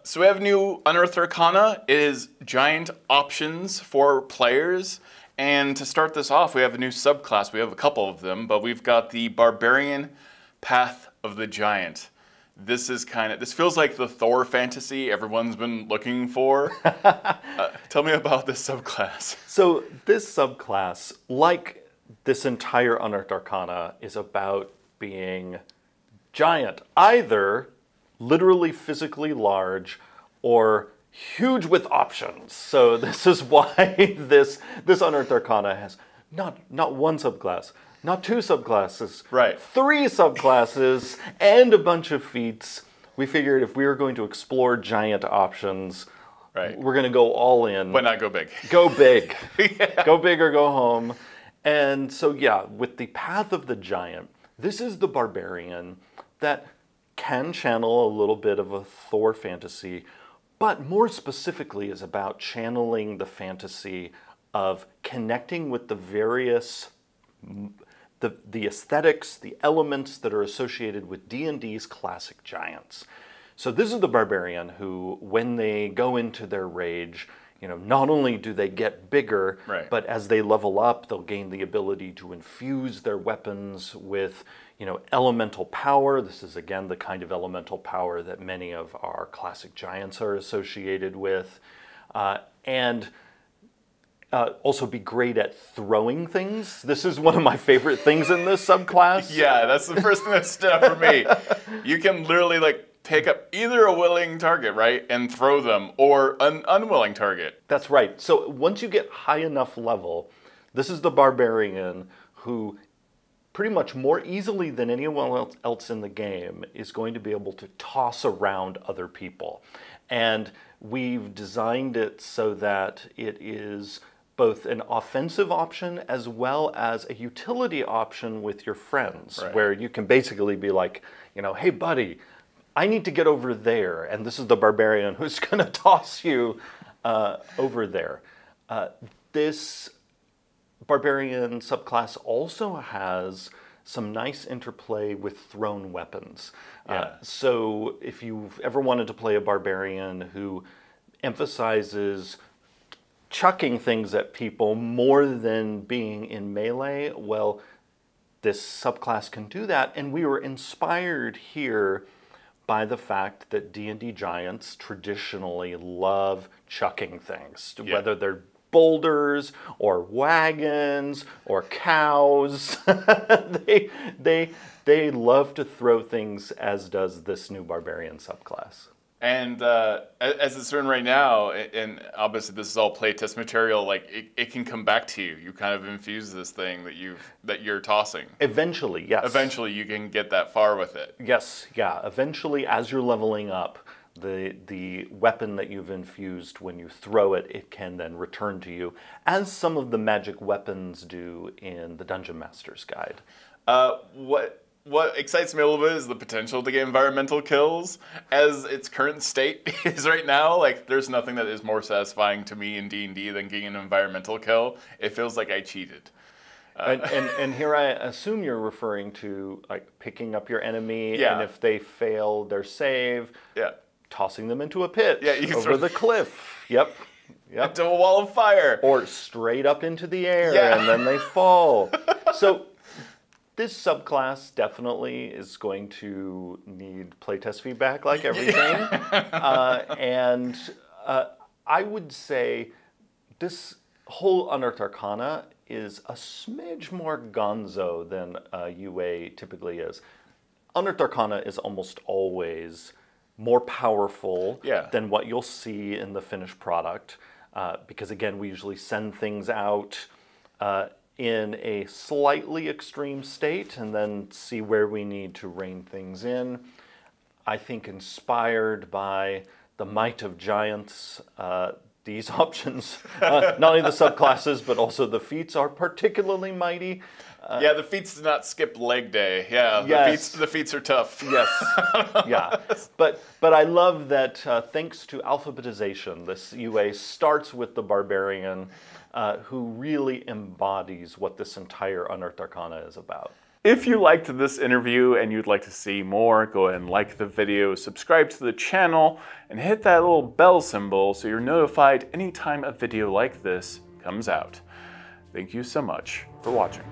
So we have new Unearthed Arcana. It is giant options for players. And to start this off, we have a new subclass. We have a couple of them, but we've got the Barbarian Path of the Giant. This feels like the Thor fantasy everyone's been looking for. Tell me about this subclass. So this subclass, like this entire Unearthed Arcana, is about being giant, either literally physically large or huge with options. So this is why this Unearthed Arcana has not one subclass, not two subclasses, right? 3 subclasses and a bunch of feats. We figured if we were going to explore giant options, right, we're going to go all in. Why not go big? Go big. Yeah. Go big or go home. And so yeah, with the Path of the Giant, this is the Barbarian that can channel a little bit of a Thor fantasy, but more specifically is about channeling the fantasy of connecting with the various the aesthetics, the elements that are associated with D&D's classic giants. So this is the Barbarian who, when they go into their rage, not only do they get bigger, right, but as they level up, they'll gain the ability to infuse their weapons with, elemental power. This is, again, the kind of elemental power that many of our classic giants are associated with. And also be great at throwing things. This is one of my favorite things in this subclass. Yeah, that's the first thing that stood out for me. You can literally, pick up either a willing target, right, and throw them, or an unwilling target. That's right. So once you get high enough level, this is the Barbarian who pretty much more easily than anyone else in the game is going to be able to toss around other people. And we've designed it so that it is both an offensive option as well as a utility option with your friends, right, where you can basically be like, hey buddy, I need to get over there, and this is the Barbarian who's going to toss you over there. This Barbarian subclass also has some nice interplay with thrown weapons. Yeah. So if you've ever wanted to play a Barbarian who emphasizes chucking things at people more than being in melee, well, this subclass can do that, and we were inspired here by the fact that D&D giants traditionally love chucking things, yeah, whether they're boulders or wagons or cows. they love to throw things, as does this new Barbarian subclass. And as it's written right now, and obviously this is all playtest material, it can come back to you. You kind of infuse this thing that you're tossing. Eventually, yes. Eventually you can get that far with it. Yes, yeah. Eventually, as you're leveling up, the weapon that you've infused, when you throw it, it can then return to you, as some of the magic weapons do in the Dungeon Master's Guide. What excites me a little bit is the potential to get environmental kills. As its current state is right now, there's nothing that is more satisfying to me in D&D than getting an environmental kill. It feels like I cheated. And here I assume you're referring to picking up your enemy, yeah, and if they fail their save, yeah, tossing them into a pit, yeah, you over the cliff. Yep. Into a wall of fire. Or straight up into the air, yeah, and then they fall. So this subclass definitely is going to need playtest feedback, like everything. And I would say this whole Unearthed Arcana is a smidge more gonzo than UA typically is. Unearthed Arcana is almost always more powerful, yeah, than what you'll see in the finished product. Because again, we usually send things out in a slightly extreme state and then see where we need to rein things in. I think inspired by the might of giants, these options, not only the subclasses, but also the feats are particularly mighty. Yeah, the feats do not skip leg day. Yeah, yes, the feats are tough. Yes, yeah. But I love that thanks to alphabetization, this UA starts with the Barbarian, who really embodies what this entire Unearthed Arcana is about. If you liked this interview and you'd like to see more, go ahead and like the video, subscribe to the channel, and hit that little bell symbol so you're notified anytime a video like this comes out. Thank you so much for watching.